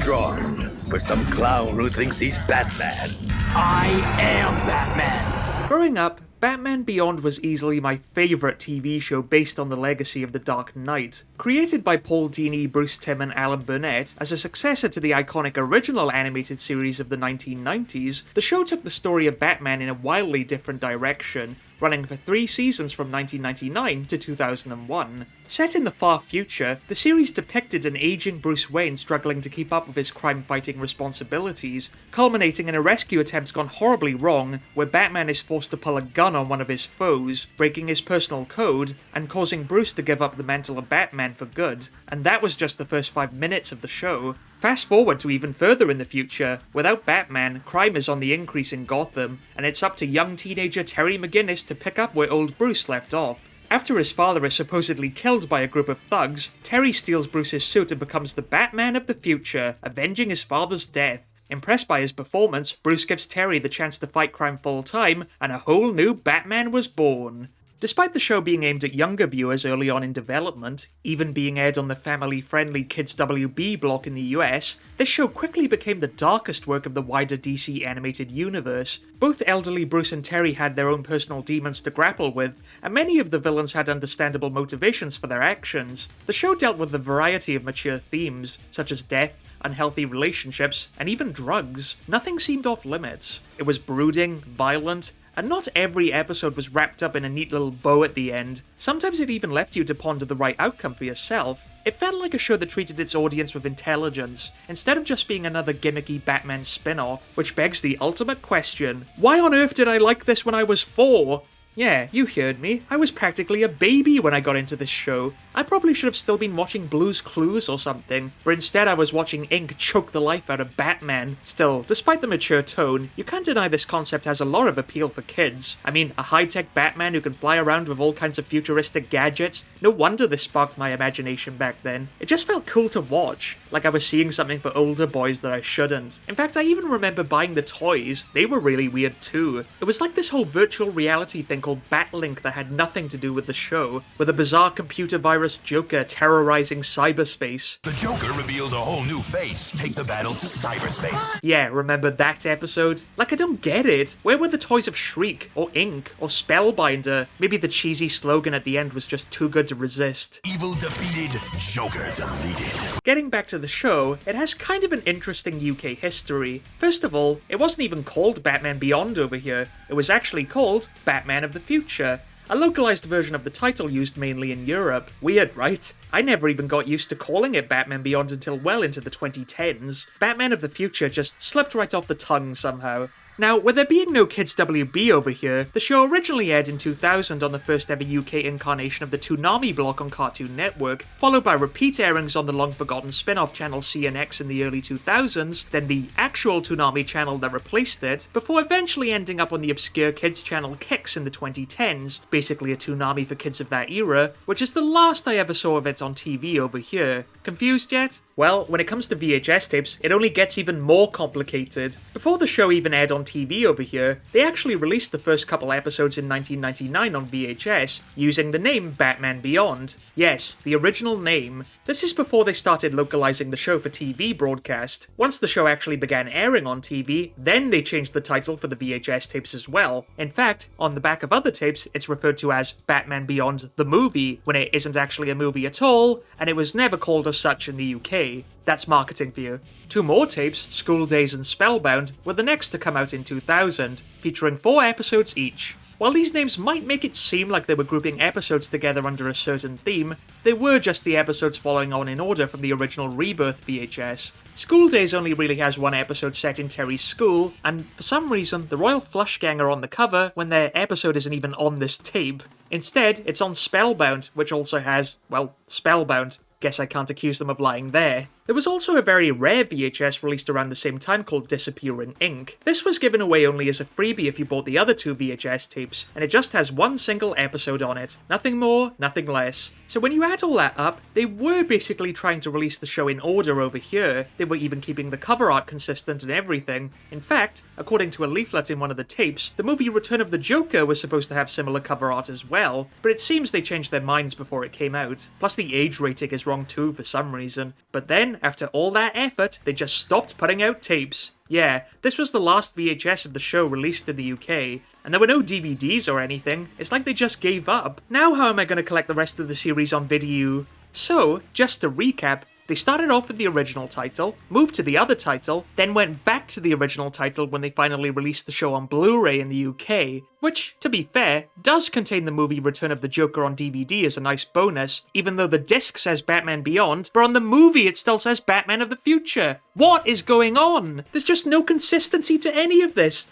strong for some clown who thinks he's Batman. I am Batman! Growing up, Batman Beyond was easily my favourite TV show based on the legacy of The Dark Knight. Created by Paul Dini, Bruce Timm and Alan Burnett as a successor to the iconic original animated series of the 1990s, the show took the story of Batman in a wildly different direction, running for 3 seasons from 1999 to 2001. Set in the far future, the series depicted an aging Bruce Wayne struggling to keep up with his crime-fighting responsibilities, culminating in a rescue attempt gone horribly wrong, where Batman is forced to pull a gun on one of his foes, breaking his personal code, and causing Bruce to give up the mantle of Batman for good. And that was just the first 5 minutes of the show. Fast forward to even further in the future. Without Batman, crime is on the increase in Gotham, and it's up to young teenager Terry McGinnis to pick up where old Bruce left off. After his father is supposedly killed by a group of thugs, Terry steals Bruce's suit and becomes the Batman of the future, avenging his father's death. Impressed by his performance, Bruce gives Terry the chance to fight crime full-time, and a whole new Batman was born. Despite the show being aimed at younger viewers early on in development, even being aired on the family-friendly Kids WB block in the US, this show quickly became the darkest work of the wider DC animated universe. Both elderly Bruce and Terry had their own personal demons to grapple with, and many of the villains had understandable motivations for their actions. The show dealt with a variety of mature themes, such as death, unhealthy relationships, and even drugs. Nothing seemed off limits. It was brooding, violent, and not every episode was wrapped up in a neat little bow at the end. Sometimes it even left you to ponder the right outcome for yourself. It felt like a show that treated its audience with intelligence, instead of just being another gimmicky Batman spin-off, which begs the ultimate question: why on earth did I like this when I was 4? Yeah, you heard me. I was practically a baby when I got into this show. I probably should have still been watching Blue's Clues or something, but instead I was watching ink choke the life out of Batman. Still, despite the mature tone, you can't deny this concept has a lot of appeal for kids. I mean, a high-tech Batman who can fly around with all kinds of futuristic gadgets. No wonder this sparked my imagination back then. It just felt cool to watch, like I was seeing something for older boys that I shouldn't. In fact, I even remember buying the toys. They were really weird too. It was like this whole virtual reality thing called Batlink that had nothing to do with the show, with a bizarre computer virus Joker terrorizing cyberspace. The Joker reveals a whole new face. Take the battle to cyberspace. Yeah, remember that episode? Like, I don't get it. Where were the toys of Shriek, or Ink, or Spellbinder? Maybe the cheesy slogan at the end was just too good to resist. Evil defeated, Joker deleted. Getting back to the show, it has kind of an interesting UK history. First of all, it wasn't even called Batman Beyond over here. It was actually called Batman of the Future, a localized version of the title used mainly in Europe. Weird, right? I never even got used to calling it Batman Beyond until well into the 2010s. Batman of the Future just slipped right off the tongue somehow. Now, with there being no Kids WB over here, the show originally aired in 2000 on the first ever UK incarnation of the Toonami block on Cartoon Network, followed by repeat airings on the long-forgotten spin-off channel CNX in the early 2000s, then the actual Toonami channel that replaced it, before eventually ending up on the obscure kids channel Kix in the 2010s, basically a Toonami for kids of that era, which is the last I ever saw of it on TV over here. Confused yet? Well, when it comes to VHS tapes, it only gets even more complicated. Before the show even aired on TV over here, they actually released the first couple episodes in 1999 on VHS, using the name Batman Beyond. Yes, the original name. This is before they started localizing the show for TV broadcast. Once the show actually began airing on TV, then they changed the title for the VHS tapes as well. In fact, on the back of other tapes, it's referred to as Batman Beyond the Movie, when it isn't actually a movie at all, and it was never called as such in the UK. That's marketing for you. 2 more tapes, School Days and Spellbound, were the next to come out in 2000, featuring 4 episodes each. While these names might make it seem like they were grouping episodes together under a certain theme, they were just the episodes following on in order from the original Rebirth VHS. School Days only really has 1 episode set in Terry's school, and for some reason, the Royal Flush Gang are on the cover when their episode isn't even on this tape. Instead, it's on Spellbound, which also has, well, Spellbound. Guess I can't accuse them of lying there. There was also a very rare VHS released around the same time called Disappearing Ink. This was given away only as a freebie if you bought the other 2 VHS tapes, and it just has 1 single episode on it. Nothing more, nothing less. So when you add all that up, they were basically trying to release the show in order over here. They were even keeping the cover art consistent and everything. In fact, according to a leaflet in one of the tapes, the movie Return of the Joker was supposed to have similar cover art as well, but it seems they changed their minds before it came out. Plus the age rating is wrong too for some reason. But then, then, after all that effort, they just stopped putting out tapes. Yeah, this was the last VHS of the show released in the UK, and there were no DVDs or anything. It's like they just gave up. Now how am I going to collect the rest of the series on video? So, just to recap, they started off with the original title, moved to the other title, then went back to the original title when they finally released the show on Blu-ray in the UK, which, to be fair, does contain the movie Return of the Joker on DVD as a nice bonus, even though the disc says Batman Beyond, but on the movie it still says Batman of the Future. What is going on? There's just no consistency to any of this.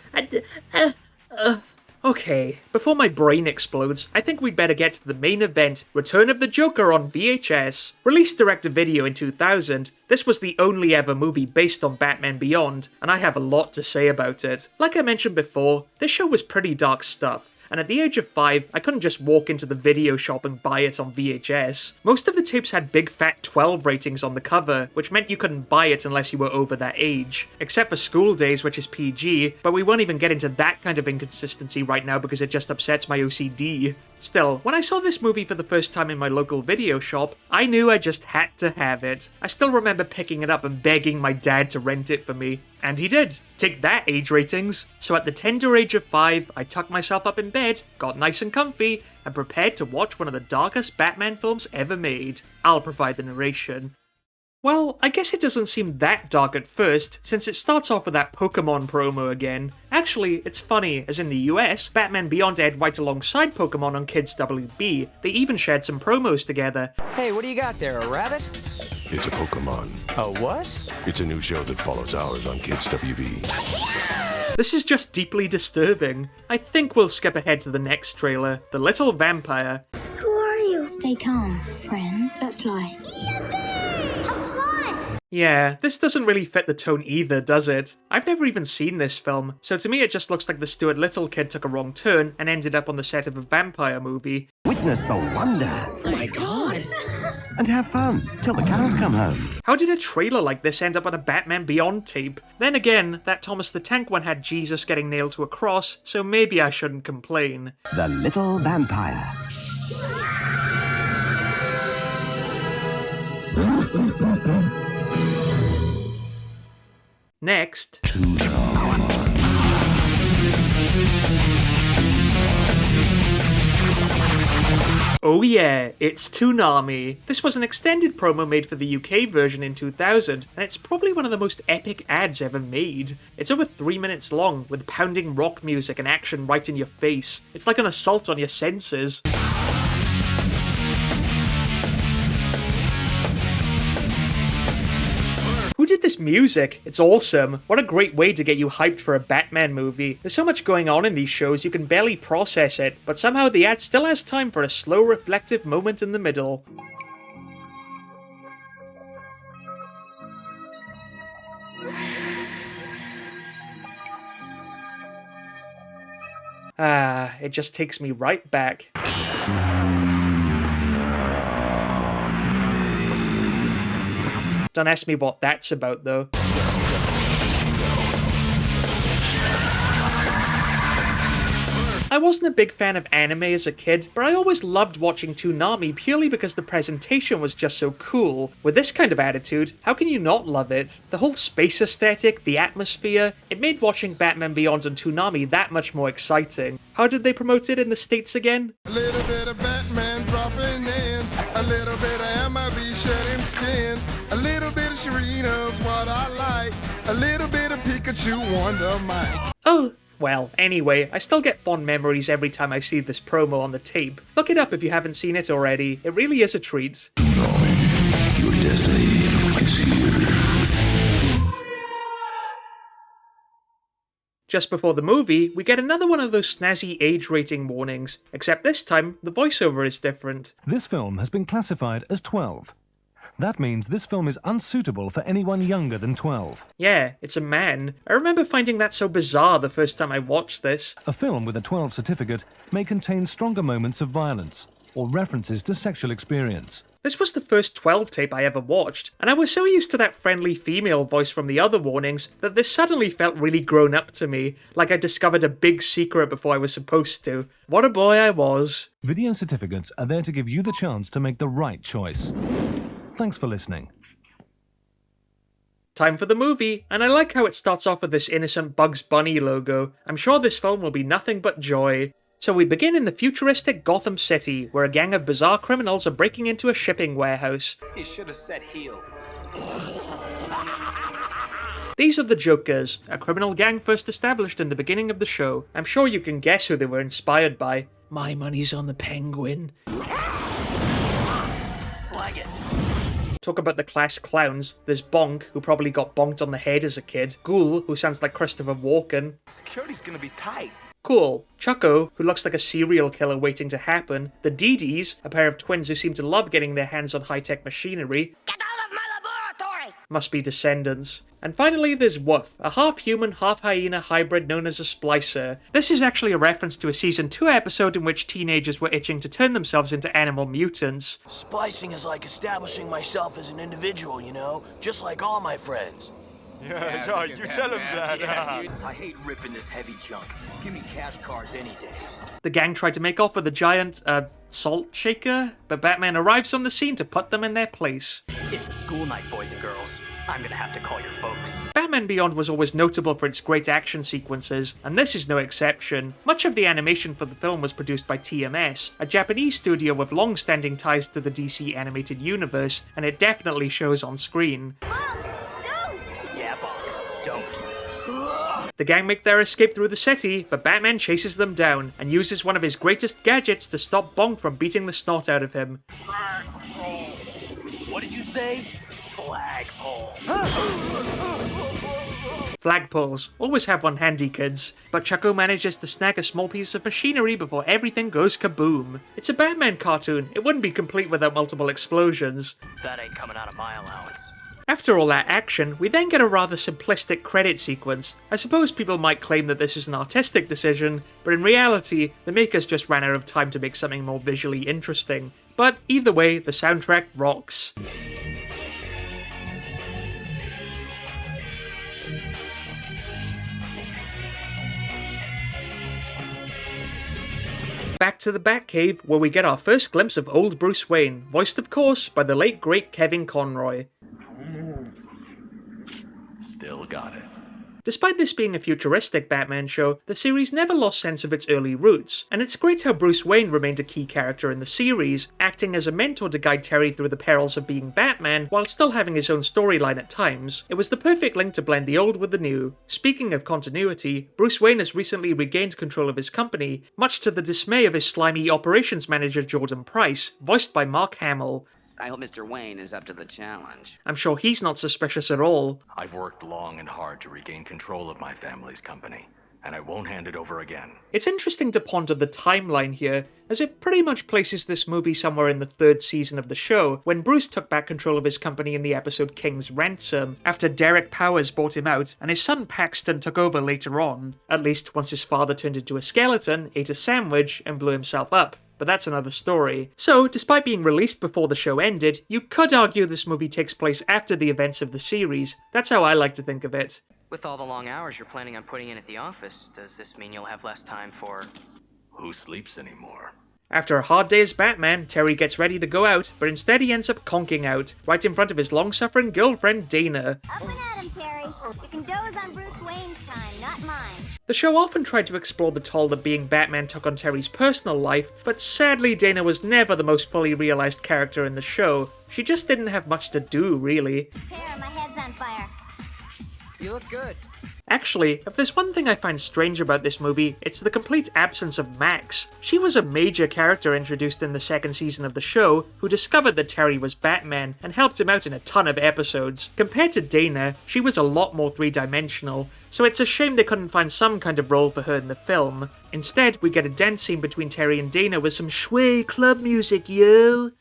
Okay, before my brain explodes, I think we'd better get to the main event, Return of the Joker on VHS. Released direct-to-video in 2000, this was the only ever movie based on Batman Beyond, and I have a lot to say about it. Like I mentioned before, this show was pretty dark stuff, and at the age of 5, I couldn't just walk into the video shop and buy it on VHS. Most of the tapes had big fat 12 ratings on the cover, which meant you couldn't buy it unless you were over that age. Except for School Days, which is PG, but we won't even get into that kind of inconsistency right now because it just upsets my OCD. Still, when I saw this movie for the first time in my local video shop, I knew I just had to have it. I still remember picking it up and begging my dad to rent it for me. And he did. Take that, age ratings. So at the tender age of 5, I tucked myself up in bed, got nice and comfy, and prepared to watch one of the darkest Batman films ever made. I'll provide the narration. Well, I guess it doesn't seem that dark at first, since it starts off with that Pokemon promo again. Actually, it's funny, as in the US, Batman Beyond aired right alongside Pokemon on Kids WB. They even shared some promos together. Hey, what do you got there, a rabbit? It's a Pokemon. A what? It's a new show that follows ours on Kids WB. This is just deeply disturbing. I think we'll skip ahead to the next trailer, The Little Vampire. Who are you? Stay calm, friend. Let's fly. Yeah, this doesn't really fit the tone either, does it? I've never even seen this film, so to me it just looks like the Stuart Little kid took a wrong turn and ended up on the set of a vampire movie. Witness the wonder. Oh my god. And have fun till the cows come home. How did a trailer like this end up on a Batman Beyond tape? Then again, that Thomas the Tank one had Jesus getting nailed to a cross, so maybe I shouldn't complain. The Little Vampire. Next. Oh yeah, it's Toonami. This was an extended promo made for the UK version in 2000, and it's probably one of the most epic ads ever made. It's over 3 minutes long, with pounding rock music and action right in your face. It's like an assault on your senses. Who did this music? It's awesome. What a great way to get you hyped for a Batman movie. There's so much going on in these shows you can barely process it, but somehow the ad still has time for a slow, reflective moment in the middle. Ah, it just takes me right back. Don't ask me what that's about, though. I wasn't a big fan of anime as a kid, but I always loved watching Toonami purely because the presentation was just so cool. With this kind of attitude, how can you not love it? The whole space aesthetic, the atmosphere, it made watching Batman Beyond on Toonami that much more exciting. How did they promote it in the States again? A little bit of Batman dropping in, a little bit of MIB shedding skin, a little bit of Sharina's what I like, a little bit of Pikachu Wonder Mike. Oh, well, anyway, I still get fond memories every time I see this promo on the tape. Look it up if you haven't seen it already. It really is a treat. Toonami, your destiny is here. Just before the movie, we get another one of those snazzy age rating warnings, except this time, the voiceover is different. This film has been classified as 12. That means this film is unsuitable for anyone younger than 12. Yeah, it's a man. I remember finding that so bizarre the first time I watched this. A film with a 12 certificate may contain stronger moments of violence or references to sexual experience. This was the first 12 tape I ever watched, and I was so used to that friendly female voice from the other warnings that this suddenly felt really grown up to me, like I discovered a big secret before I was supposed to. What a boy I was. Video certificates are there to give you the chance to make the right choice. Thanks for listening. Time for the movie, and I like how it starts off with this innocent Bugs Bunny logo. I'm sure this film will be nothing but joy. So we begin in the futuristic Gotham City, where a gang of bizarre criminals are breaking into a shipping warehouse. He should have said heel. These are the Jokers, a criminal gang first established in the beginning of the show. I'm sure you can guess who they were inspired by. My money's on the Penguin. Slag it. Talk about the class clowns. There's Bonk, who probably got bonked on the head as a kid. Ghoul, who sounds like Christopher Walken. Security's gonna be tight. Cool. Chucko, who looks like a serial killer waiting to happen. The Dee-Dees, a pair of twins who seem to love getting their hands on high-tech machinery. Get out of my laboratory! Must be descendants. And finally there's Woof, a half-human, half-hyena hybrid known as a splicer. This is actually a reference to a Season 2 episode in which teenagers were itching to turn themselves into animal mutants. Splicing is like establishing myself as an individual, you know? Just like all my friends. Yeah, right, you tell him that. I hate ripping this heavy junk. Give me cash cars any day. The gang tried to make off with a giant, salt shaker, but Batman arrives on the scene to put them in their place. It's school night, boys and girls. I'm gonna have to call your folks. Batman Beyond was always notable for its great action sequences, and this is no exception. Much of the animation for the film was produced by TMS, a Japanese studio with long-standing ties to the DC animated universe, and it definitely shows on screen. Yeah, Bonk, don't. The gang make their escape through the city, but Batman chases them down, and uses one of his greatest gadgets to stop Bonk from beating the snot out of him. What did you say? Flagpole. Flagpoles. Always have one handy, kids. But Chucko manages to snag a small piece of machinery before everything goes kaboom. It's a Batman cartoon. It wouldn't be complete without multiple explosions. That ain't coming out of my allowance. After all that action, we then get a rather simplistic credit sequence. I suppose people might claim that this is an artistic decision, but in reality, the makers just ran out of time to make something more visually interesting. But either way, the soundtrack rocks. Back to the Batcave, where we get our first glimpse of old Bruce Wayne, voiced of course by the late great Kevin Conroy. Still got it. Despite this being a futuristic Batman show, the series never lost sense of its early roots, and it's great how Bruce Wayne remained a key character in the series, acting as a mentor to guide Terry through the perils of being Batman, while still having his own storyline at times. It was the perfect link to blend the old with the new. Speaking of continuity, Bruce Wayne has recently regained control of his company, much to the dismay of his slimy operations manager Jordan Price, voiced by Mark Hamill. I hope Mr. Wayne is up to the challenge. I'm sure he's not suspicious at all. I've worked long and hard to regain control of my family's company, and I won't hand it over again. It's interesting to ponder the timeline here, as it pretty much places this movie somewhere in the third season of the show, when Bruce took back control of his company in the episode King's Ransom, after Derek Powers bought him out, and his son Paxton took over later on. At least once his father turned into a skeleton, ate a sandwich, and blew himself up. But that's another story. So, despite being released before the show ended, you could argue this movie takes place after the events of the series. That's how I like to think of it. With all the long hours you're planning on putting in at the office, does this mean you'll have less time for... Who sleeps anymore? After a hard day as Batman, Terry gets ready to go out, but instead he ends up conking out, right in front of his long-suffering girlfriend, Dana. Up and at him, Terry. You can doze on Bruce Wayne's time, not mine. The show often tried to explore the toll that being Batman took on Terry's personal life, but sadly Dana was never the most fully realized character in the show. She just didn't have much to do, really. Terry, my head's on fire. You look good. Actually, if there's one thing I find strange about this movie, it's the complete absence of Max. She was a major character introduced in the second season of the show, who discovered that Terry was Batman and helped him out in a ton of episodes. Compared to Dana, she was a lot more three-dimensional, so it's a shame they couldn't find some kind of role for her in the film. Instead, we get a dance scene between Terry and Dana with some shway club music, yo!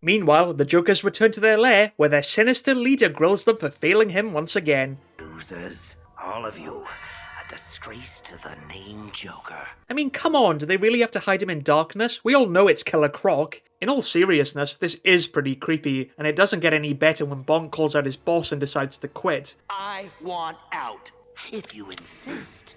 Meanwhile, the Jokers return to their lair, where their sinister leader grills them for failing him once again. Losers, all of you, a disgrace to the name Joker. I mean, come on, do they really have to hide him in darkness? We all know it's Killer Croc. In all seriousness, this is pretty creepy, and it doesn't get any better when Bonk calls out his boss and decides to quit. I want out. If you insist.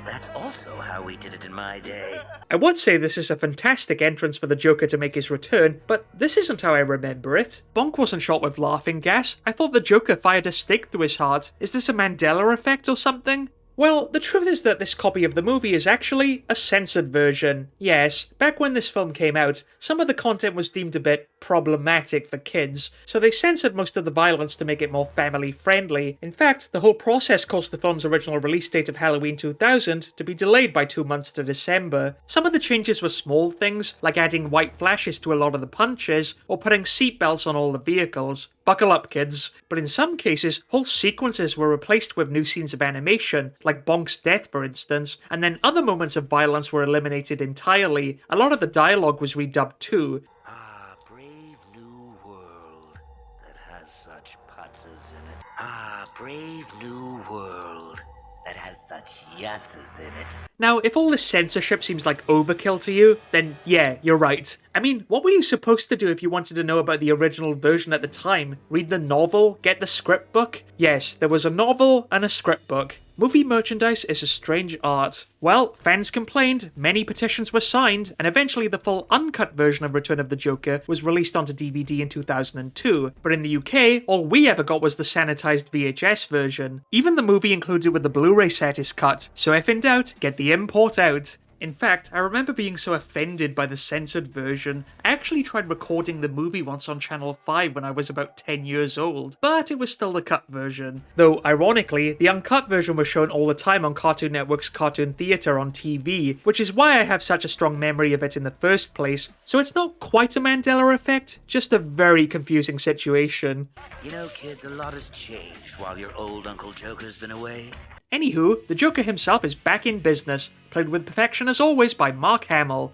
That's also how we did it in my day. I would say this is a fantastic entrance for the Joker to make his return, but this isn't how I remember it. Bonk wasn't shot with laughing gas. I thought the Joker fired a stake through his heart. Is this a Mandela effect or something? Well, the truth is that this copy of the movie is actually a censored version. Yes, back when this film came out, some of the content was deemed a bit problematic for kids, so they censored most of the violence to make it more family-friendly. In fact, the whole process caused the film's original release date of Halloween 2000 to be delayed by 2 months to December. Some of the changes were small things, like adding white flashes to a lot of the punches, or putting seatbelts on all the vehicles. Buckle up, kids. But in some cases, whole sequences were replaced with new scenes of animation, like Bonk's death for instance, and then other moments of violence were eliminated entirely. A lot of the dialogue was redubbed too. Ah, brave new world that has such putzes in it. Ah, brave new world that has such yatzes in it. Now, if all this censorship seems like overkill to you, then yeah, you're right. I mean, what were you supposed to do if you wanted to know about the original version at the time? Read the novel? Get the script book? Yes, there was a novel and a script book. Movie merchandise is a strange art. Well, fans complained, many petitions were signed, and eventually the full uncut version of Return of the Joker was released onto DVD in 2002. But in the UK, all we ever got was the sanitized VHS version. Even the movie included with the Blu-ray set is cut, so if in doubt, get the import out. In fact, I remember being so offended by the censored version, I actually tried recording the movie once on Channel 5 when I was about 10 years old, but it was still the cut version. Though, ironically, the uncut version was shown all the time on Cartoon Network's Cartoon Theatre on TV, which is why I have such a strong memory of it in the first place. So it's not quite a Mandela effect, just a very confusing situation. You know, kids, a lot has changed while your old Uncle Joker's been away. Anywho, the Joker himself is back in business, played with perfection as always by Mark Hamill.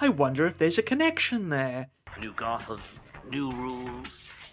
I wonder if there's a connection there. New Gotham, new rules,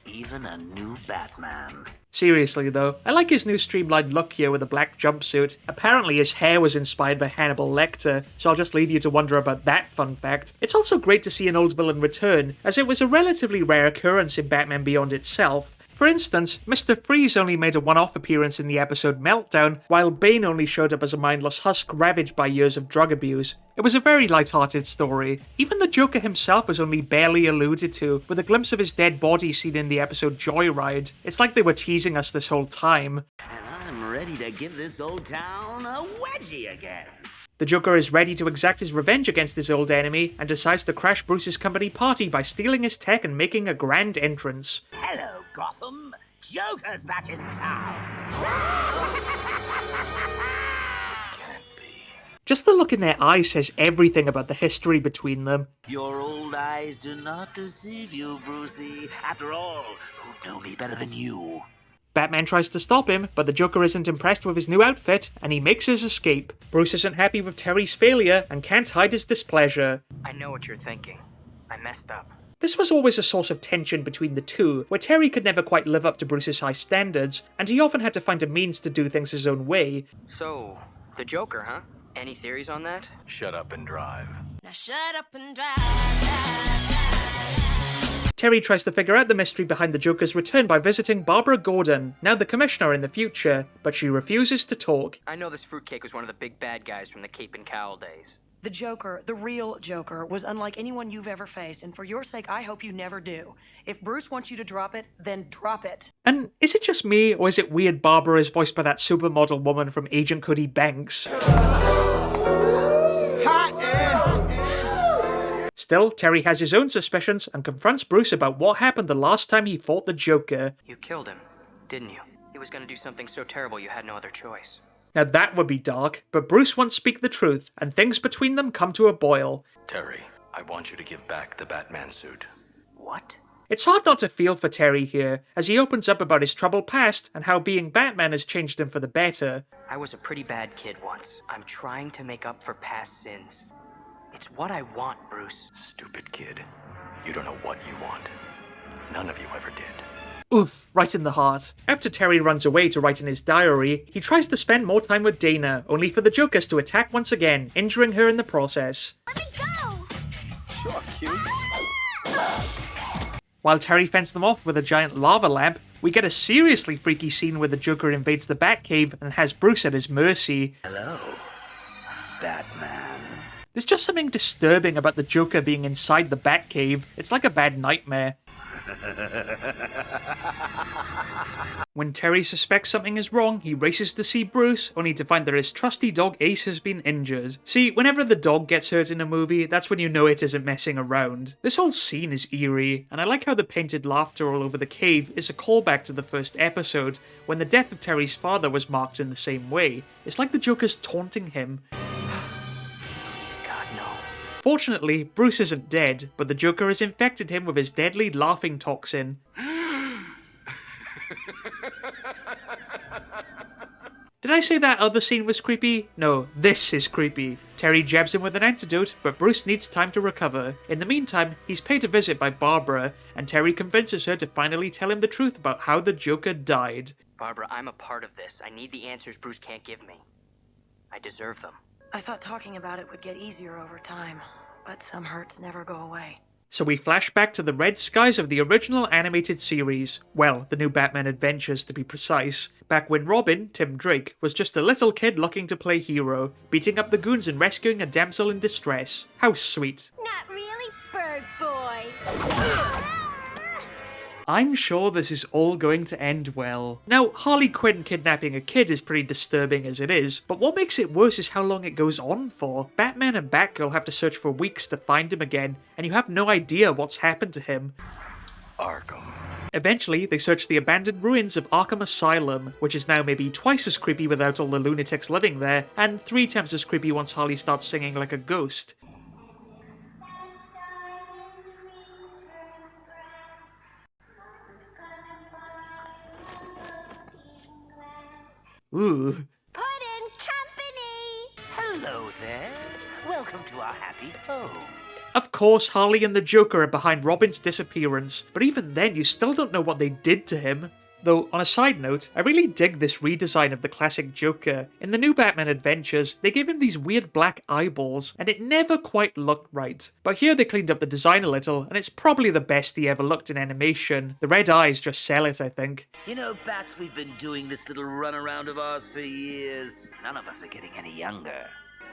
even a new Batman. Seriously though, I like his new streamlined look here with a black jumpsuit. Apparently his hair was inspired by Hannibal Lecter, so I'll just leave you to wonder about that fun fact. It's also great to see an old villain return, as it was a relatively rare occurrence in Batman Beyond itself. For instance, Mr. Freeze only made a one-off appearance in the episode Meltdown, while Bane only showed up as a mindless husk ravaged by years of drug abuse. It was a very light-hearted story. Even the Joker himself was only barely alluded to, with a glimpse of his dead body seen in the episode Joyride. It's like they were teasing us this whole time. And I'm ready to give this old town a wedgie again. The Joker is ready to exact his revenge against his old enemy, and decides to crash Bruce's company party by stealing his tech and making a grand entrance. Hello, Gotham. Joker's back in town. Can't be. Just the look in their eyes says everything about the history between them. Your old eyes do not deceive you, Brucey. After all, who know me better than you? Batman tries to stop him, but the Joker isn't impressed with his new outfit, and he makes his escape. Bruce isn't happy with Terry's failure, and can't hide his displeasure. I know what you're thinking. I messed up. This was always a source of tension between the two, where Terry could never quite live up to Bruce's high standards, and he often had to find a means to do things his own way. So, the Joker, huh? Any theories on that? Shut up and drive. Now shut up and drive. Terry tries to figure out the mystery behind the Joker's return by visiting Barbara Gordon, now the Commissioner in the future, but she refuses to talk. I know this fruitcake was one of the big bad guys from the Cape and Cowl days. The Joker, the real Joker, was unlike anyone you've ever faced, and for your sake, I hope you never do. If Bruce wants you to drop it, then drop it. And is it just me, or is it weird Barbara is voiced by that supermodel woman from Agent Cody Banks? Still, Terry has his own suspicions and confronts Bruce about what happened the last time he fought the Joker. You killed him, didn't you? He was gonna do something so terrible you had no other choice. Now that would be dark, but Bruce won't speak the truth, and things between them come to a boil. Terry, I want you to give back the Batman suit. What? It's hard not to feel for Terry here, as he opens up about his troubled past and how being Batman has changed him for the better. I was a pretty bad kid once. I'm trying to make up for past sins. It's what I want, Bruce. Stupid kid. You don't know what you want. None of you ever did. Oof, right in the heart. After Terry runs away to write in his diary, he tries to spend more time with Dana, only for the Jokers to attack once again, injuring her in the process. Let me go! Sure, cute. While Terry fends them off with a giant lava lamp, we get a seriously freaky scene where the Joker invades the Batcave and has Bruce at his mercy. Hello. Batman. There's just something disturbing about the Joker being inside the Batcave. It's like a bad nightmare. When Terry suspects something is wrong, he races to see Bruce, only to find that his trusty dog Ace has been injured. See, whenever the dog gets hurt in a movie, that's when you know it isn't messing around. This whole scene is eerie, and I like how the painted laughter all over the cave is a callback to the first episode, when the death of Terry's father was marked in the same way. It's like the Joker's taunting him. Fortunately, Bruce isn't dead, but the Joker has infected him with his deadly laughing toxin. Did I say that other scene was creepy? No, this is creepy. Terry jabs him with an antidote, but Bruce needs time to recover. In the meantime, he's paid a visit by Barbara, and Terry convinces her to finally tell him the truth about how the Joker died. Barbara, I'm a part of this. I need the answers Bruce can't give me. I deserve them. I thought talking about it would get easier over time, but some hurts never go away. So we flash back to the red skies of the original animated series. Well, the new Batman Adventures to be precise. Back when Robin, Tim Drake, was just a little kid looking to play hero, beating up the goons and rescuing a damsel in distress. How sweet. Not really, bird boy. I'm sure this is all going to end well. Now, Harley Quinn kidnapping a kid is pretty disturbing as it is, but what makes it worse is how long it goes on for. Batman and Batgirl have to search for weeks to find him again, and you have no idea what's happened to him. Arkham. Eventually, they search the abandoned ruins of Arkham Asylum, which is now maybe twice as creepy without all the lunatics living there, and 3 times as creepy once Harley starts singing like a ghost. Ooh. Puddin' Company! Hello there. Welcome to our happy home. Of course, Harley and the Joker are behind Robin's disappearance, but even then you still don't know what they did to him. Though, on a side note, I really dig this redesign of the classic Joker. In the new Batman Adventures, they gave him these weird black eyeballs, and it never quite looked right. But here they cleaned up the design a little, and it's probably the best he ever looked in animation. The red eyes just sell it, I think. You know, Bats, we've been doing this little runaround of ours for years. None of us are getting any younger.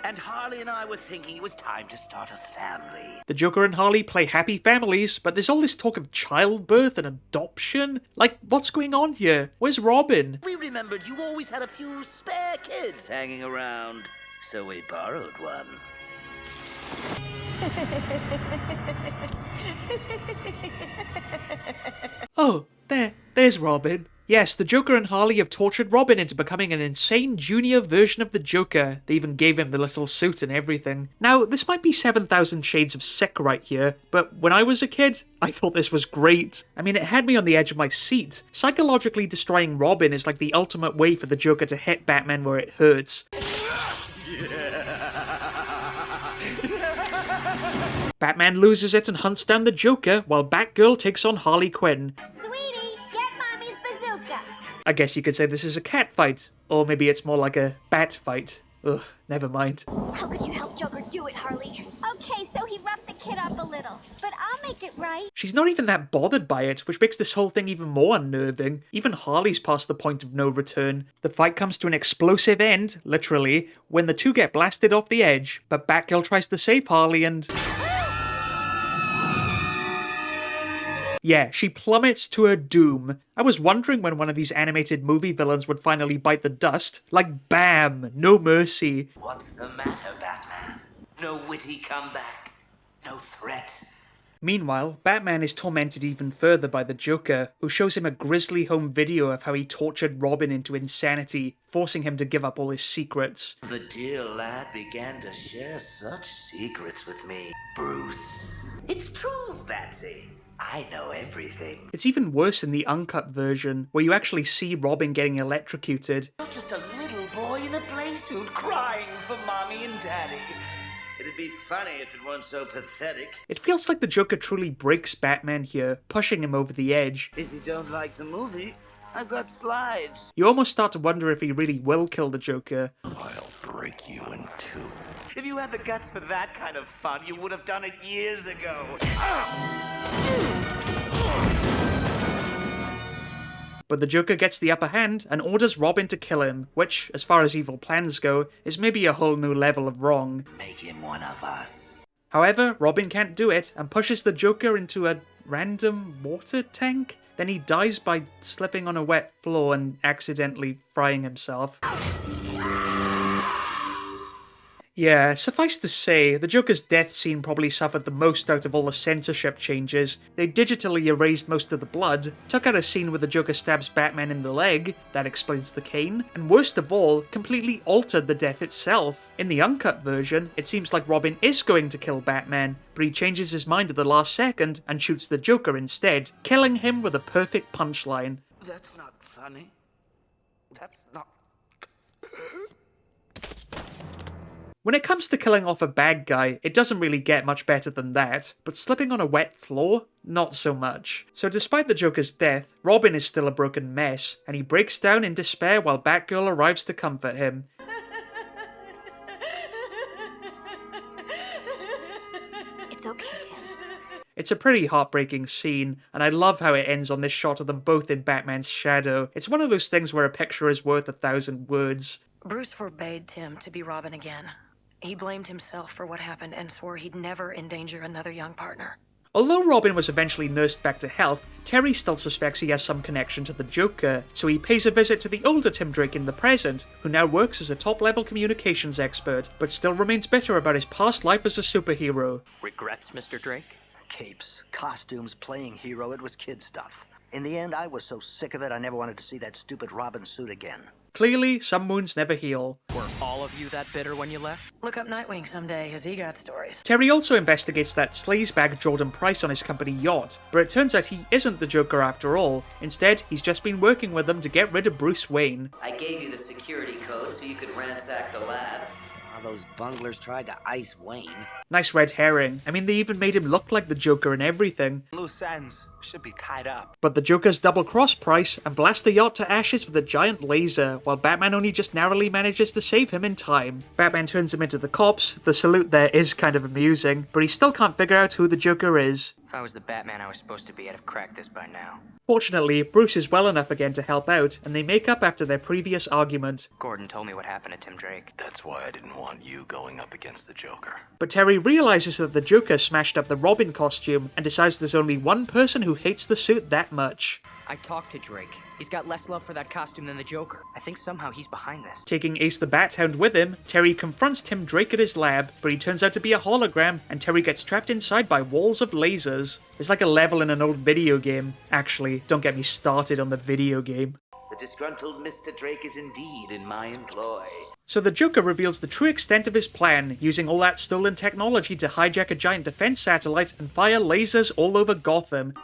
And Harley and I were thinking it was time to start a family. The Joker and Harley play happy families, but there's all this talk of childbirth and adoption. Like, what's going on here? Where's Robin? We remembered you always had a few spare kids hanging around, so we borrowed one. Oh, there's Robin. Yes, the Joker and Harley have tortured Robin into becoming an insane junior version of the Joker. They even gave him the little suit and everything. Now, this might be 7,000 shades of sick right here, but when I was a kid, I thought this was great. I mean, it had me on the edge of my seat. Psychologically destroying Robin is like the ultimate way for the Joker to hit Batman where it hurts. Batman loses it and hunts down the Joker, while Batgirl takes on Harley Quinn. I guess you could say this is a cat fight, or maybe it's more like a bat fight. Ugh, never mind. How could you help Joker do it, Harley? Okay, so he roughed the kid up a little, but I'll make it right. She's not even that bothered by it, which makes this whole thing even more unnerving. Even Harley's past the point of no return. The fight comes to an explosive end, literally, when the two get blasted off the edge, but Batgirl tries to save Harley and... yeah, she plummets to her doom. I was wondering when one of these animated movie villains would finally bite the dust. Like, bam! No mercy. What's the matter, Batman? No witty comeback? No threat? Meanwhile, Batman is tormented even further by the Joker, who shows him a grisly home video of how he tortured Robin into insanity, forcing him to give up all his secrets. The dear lad began to share such secrets with me, Bruce. It's true, Batsy. I know everything. It's even worse in the uncut version, where you actually see Robin getting electrocuted. You're just a little boy in a play suit crying for mommy and daddy. It'd be funny if it weren't so pathetic. It feels like the Joker truly breaks Batman here, pushing him over the edge. If you don't like the movie, I've got slides. You almost start to wonder if he really will kill the Joker. I'll break you in two. If you had the guts for that kind of fun, you would have done it years ago. But the Joker gets the upper hand and orders Robin to kill him, which, as far as evil plans go, is maybe a whole new level of wrong. Make him one of us. However, Robin can't do it and pushes the Joker into a random water tank. Then he dies by slipping on a wet floor and accidentally frying himself. Yeah, suffice to say, the Joker's death scene probably suffered the most out of all the censorship changes. They digitally erased most of the blood, took out a scene where the Joker stabs Batman in the leg, that explains the cane, and worst of all, completely altered the death itself. In the uncut version, it seems like Robin is going to kill Batman, but he changes his mind at the last second and shoots the Joker instead, killing him with a perfect punchline. That's not funny. That's not... When it comes to killing off a bad guy, it doesn't really get much better than that, but slipping on a wet floor? Not so much. So despite the Joker's death, Robin is still a broken mess, and he breaks down in despair while Batgirl arrives to comfort him. It's okay, Tim. It's a pretty heartbreaking scene, and I love how it ends on this shot of them both in Batman's shadow. It's one of those things where a picture is worth 1,000 words. Bruce forbade Tim to be Robin again. He blamed himself for what happened and swore he'd never endanger another young partner. Although Robin was eventually nursed back to health, Terry still suspects he has some connection to the Joker, so he pays a visit to the older Tim Drake in the present, who now works as a top-level communications expert, but still remains bitter about his past life as a superhero. Regrets, Mr. Drake? Capes, costumes, playing hero, it was kid stuff. In the end, I was so sick of it, I never wanted to see that stupid Robin suit again. Clearly, some wounds never heal. Were all of you that bitter when you left? Look up Nightwing someday, because he got stories. Terry also investigates that sleazebag Jordan Price on his company yacht, but it turns out he isn't the Joker after all. Instead, he's just been working with them to get rid of Bruce Wayne. I gave you the security code so you could ransack the lab. Those bunglers tried to ice Wayne. Nice red herring. I mean, they even made him look like the Joker and everything. Loose ends should be tied up. But the Joker's double-cross Price and blasts the yacht to ashes with a giant laser, while Batman only just narrowly manages to save him in time. Batman turns him into the cops. The salute there is kind of amusing, but he still can't figure out who the Joker is. If I was the Batman I was supposed to be, I'd have cracked this by now. Fortunately, Bruce is well enough again to help out, and they make up after their previous argument. Gordon told me what happened to Tim Drake. That's why I didn't want you going up against the Joker. But Terry realizes that the Joker smashed up the Robin costume and decides there's only one person who hates the suit that much. I talked to Drake. He's got less love for that costume than the Joker. I think somehow he's behind this. Taking Ace the Bat-Hound with him, Terry confronts Tim Drake at his lab, but he turns out to be a hologram, and Terry gets trapped inside by walls of lasers. It's like a level in an old video game. Actually, don't get me started on the video game. The disgruntled Mr. Drake is indeed in my employ. So the Joker reveals the true extent of his plan, using all that stolen technology to hijack a giant defense satellite and fire lasers all over Gotham.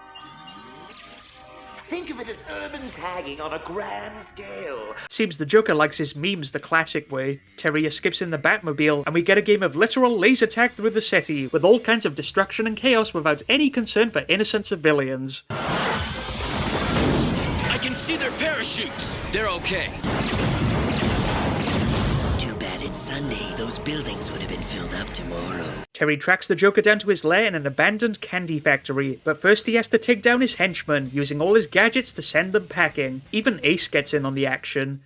Think of it as urban tagging on a grand scale. Seems the Joker likes his memes the classic way. Terry escapes in the Batmobile, and we get a game of literal laser tag through the city, with all kinds of destruction and chaos without any concern for innocent civilians. I can see their parachutes. They're okay. Too bad it's Sunday. Those buildings would have been filled up tomorrow. Terry tracks the Joker down to his lair in an abandoned candy factory, but first he has to take down his henchmen, using all his gadgets to send them packing. Even Ace gets in on the action.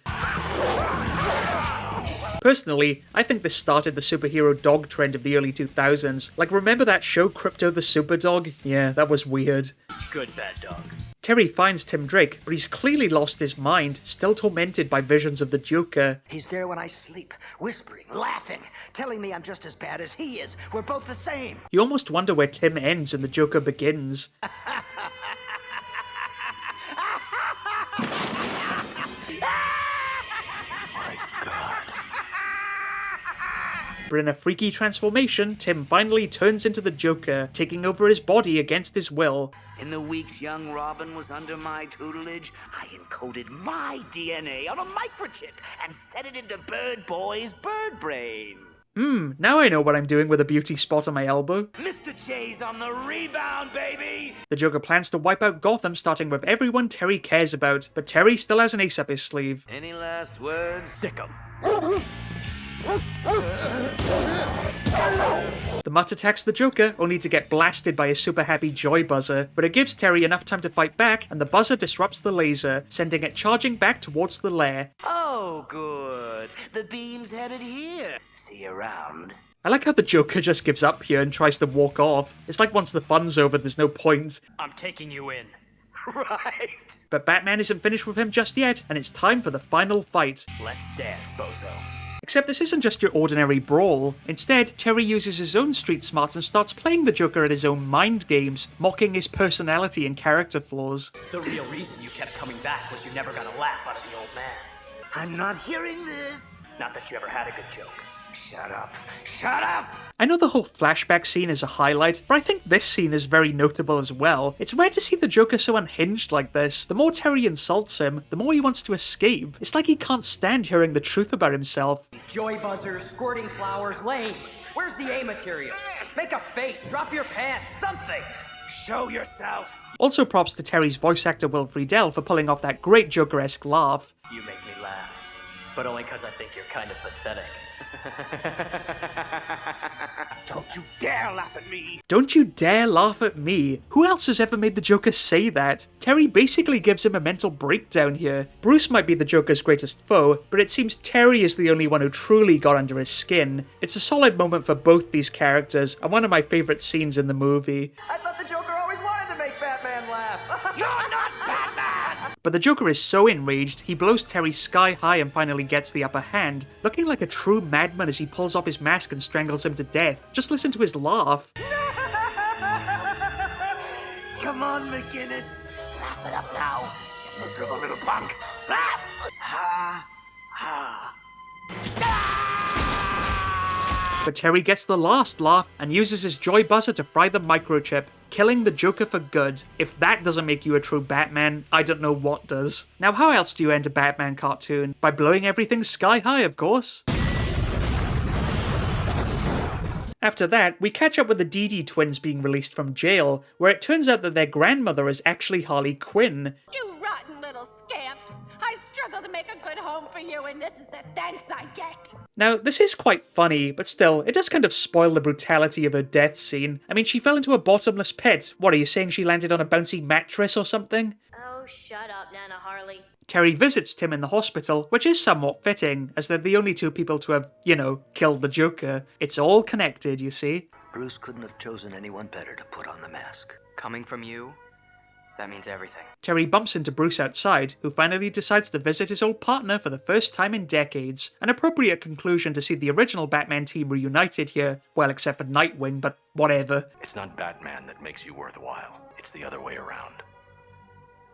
Personally, I think this started the superhero dog trend of the early 2000s. Like, remember that show Crypto the Superdog? Yeah, that was weird. Good bad dog. Terry finds Tim Drake, but he's clearly lost his mind, still tormented by visions of the Joker. He's there when I sleep, whispering, laughing, telling me I'm just as bad as he is. We're both the same. You almost wonder where Tim ends and the Joker begins. But in a freaky transformation, Tim finally turns into the Joker, taking over his body against his will. In the weeks young Robin was under my tutelage, I encoded my DNA on a microchip and set it into Bird Boy's bird brain. Now I know what I'm doing with a beauty spot on my elbow. Mr. J's on the rebound, baby! The Joker plans to wipe out Gotham, starting with everyone Terry cares about, but Terry still has an ace up his sleeve. Any last words? Sick 'em. The Mutt attacks the Joker, only to get blasted by a super happy joy buzzer, but it gives Terry enough time to fight back, and the buzzer disrupts the laser, sending it charging back towards the lair. Oh, good. The beam's headed here. See you around. I like how the Joker just gives up here and tries to walk off. It's like once the fun's over, there's no point. I'm taking you in. Right. But Batman isn't finished with him just yet, and it's time for the final fight. Let's dance, bozo. Except this isn't just your ordinary brawl. Instead, Terry uses his own street smarts and starts playing the Joker at his own mind games, mocking his personality and character flaws. The real reason you kept coming back was you never got a laugh out of the old man. I'm not hearing this. Not that you ever had a good joke. Shut up. Shut up! I know the whole flashback scene is a highlight, but I think this scene is very notable as well. It's rare to see the Joker so unhinged like this. The more Terry insults him, the more he wants to escape. It's like he can't stand hearing the truth about himself. Joy buzzers, squirting flowers, lame. Where's the A material? Make a face, drop your pants, something. Show yourself. Also props to Terry's voice actor Will Friedle for pulling off that great Joker-esque laugh. You make me laugh, but only because I think you're kind of pathetic. Don't you dare laugh at me! Don't you dare laugh at me! Who else has ever made the Joker say that? Terry basically gives him a mental breakdown here. Bruce might be the Joker's greatest foe, but it seems Terry is the only one who truly got under his skin. It's a solid moment for both these characters, and one of my favourite scenes in the movie. I thought the Joker always wanted to make Batman laugh. You're not Batman! But the Joker is so enraged, he blows Terry sky high and finally gets the upper hand, looking like a true madman as he pulls off his mask and strangles him to death. Just listen to his laugh. Come on, McGinnis. Laugh it up now. You miserable little punk. Laugh! Ha! Ha! But Terry gets the last laugh and uses his joy buzzer to fry the microchip, killing the Joker for good. If that doesn't make you a true Batman, I don't know what does. Now, how else do you end a Batman cartoon? By blowing everything sky high, of course. After that, we catch up with the Dee twins being released from jail, where it turns out that their grandmother is actually Harley Quinn. You rotten little scamps! I struggle to make a good home for you, and this is the thanks I get! Now, this is quite funny, but still, it does kind of spoil the brutality of her death scene. I mean, she fell into a bottomless pit. What, are you saying she landed on a bouncy mattress or something? Oh, shut up, Nana Harley. Terry visits Tim in the hospital, which is somewhat fitting, as they're the only two people to have, killed the Joker. It's all connected, you see. Bruce couldn't have chosen anyone better to put on the mask. Coming from you, that means everything. Terry bumps into Bruce outside, who finally decides to visit his old partner for the first time in decades. An appropriate conclusion to see the original Batman team reunited here. Well, except for Nightwing, but whatever. It's not Batman that makes you worthwhile. It's the other way around.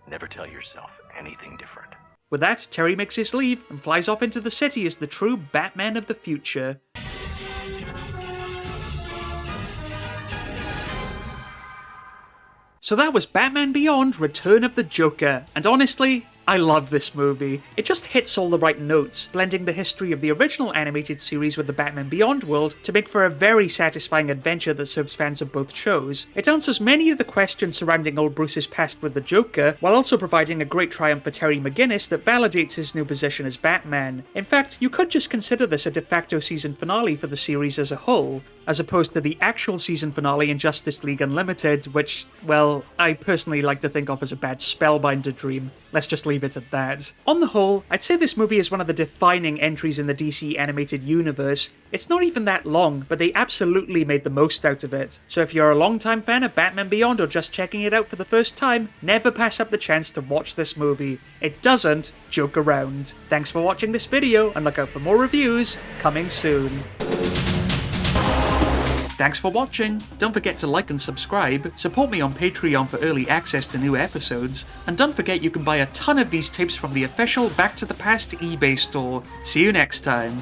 Never tell yourself anything different. With that, Terry makes his leave and flies off into the city as the true Batman of the future. So that was Batman Beyond: Return of the Joker, and honestly, I love this movie. It just hits all the right notes, blending the history of the original animated series with the Batman Beyond world to make for a very satisfying adventure that serves fans of both shows. It answers many of the questions surrounding old Bruce's past with the Joker, while also providing a great triumph for Terry McGinnis that validates his new position as Batman. In fact, you could just consider this a de facto season finale for the series as a whole, as opposed to the actual season finale in Justice League Unlimited, which, well, I personally like to think of as a bad Spellbinder dream. Let's just leave it at that. On the whole, I'd say this movie is one of the defining entries in the DC animated universe. It's not even that long, but they absolutely made the most out of it. So if you're a long-time fan of Batman Beyond or just checking it out for the first time, never pass up the chance to watch this movie. It doesn't joke around. Thanks for watching this video, and look out for more reviews coming soon. Thanks for watching. Don't forget to like and subscribe, support me on Patreon for early access to new episodes, and don't forget you can buy a ton of these tapes from the official Back to the Past eBay store. See you next time.